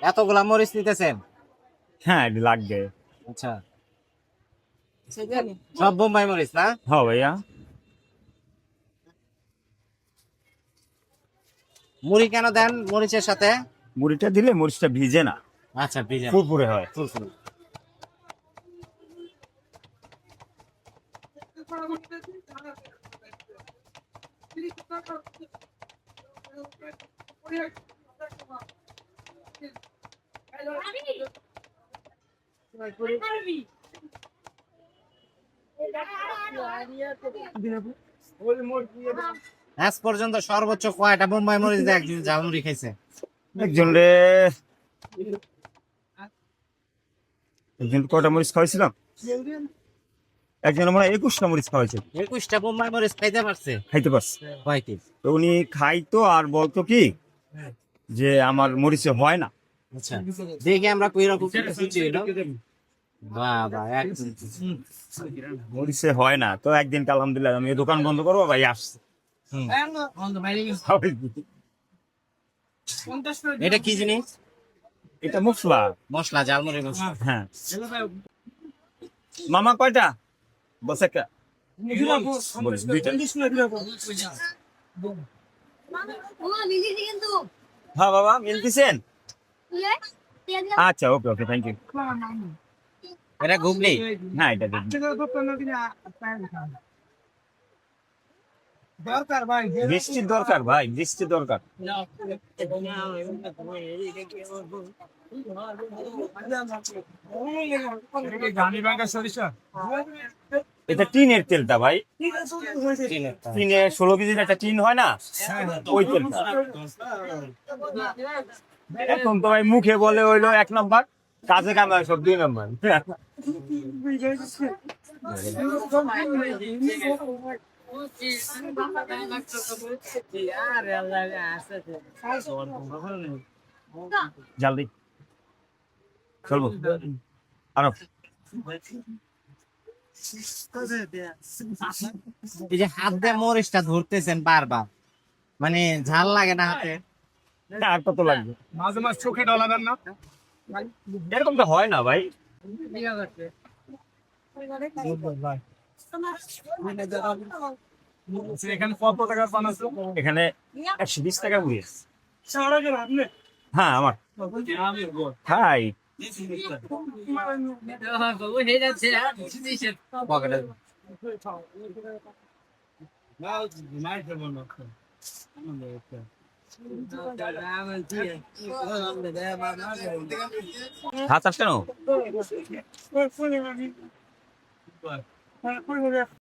এতগুলা মরিচ নিতেছেন? হ্যাঁ এটি লাগবে। আচ্ছা, সব বোম্বাই মরিচ না? হ্যাঁ ভাইয়া। মুড়ি কেন দেন মরিচের সাথে? মুড়িটা দিলে মরিচটা ভিজে না, আচ্ছা, ভিজে ফুরফুরে হয়। ফুরফুরে। আজ পর্যন্ত সর্বোচ্চ কয়টা বোম্বাই মরিচ দিয়ে একদিন ঝালমুড়ি খাইছে? একজন রে, একজন কয়টা মরিচ খাওয়াইছিলাম, একজন মনে হয় 21টা মরিচ খাওয়াইছে। 21টা বোম্বাই মরিচ খাইতে পারছে? খাইতে পারছে। কয়টি? তো উনি খাইতো আর বলতো কি যে আমার মরিচে হয় না। আচ্ছা, দেখি আমরা কই রকম খুঁজি হলো। বাহ বাহ, একদম মরিচে হয় না, তো একদিন আলহামদুলিল্লাহ আমি এই দোকান বন্ধ করবো ভাই আসছে। এটা কি জিনিস? এটা মশলা। মশলা, ঝালমুড়ি মশলা। হ্যাঁ মামা কয়টা বস? একটা বলিস, দুইটা। হ্যাঁ বাবা মিলতেছেন? আচ্ছা ওকে ওকে, থ্যাংক ইউ। এটা ঘুগনি? হ্যাঁ এটা দিন। বৃষ্টির দরকার ভাই, বৃষ্টির দরকার। এটা টিনের তেলটা ভাই, টিনে 16 কেজির একটা টিন হয় না, ওই তেলটা। এখন তো ভাই মুখে বলে হইলো 1 নম্বর, কাজে কামে সব 2 নম্বর। জলদি চলবো আরো। এই যে হাত দিয়ে মরিচটা ধরতেছেন বারবার, মানে ঝাল লাগে না হাতে? আর কত লাগবে? মাঝে মাঝে চোখে ডলাবেন না। এরকম তো হয় না ভাই। এখানে কত টাকার পান আছে? এখানে 120 টাকা বুঝে। হ্যাঁ আমার হাই পকেটে হাত আসছে না।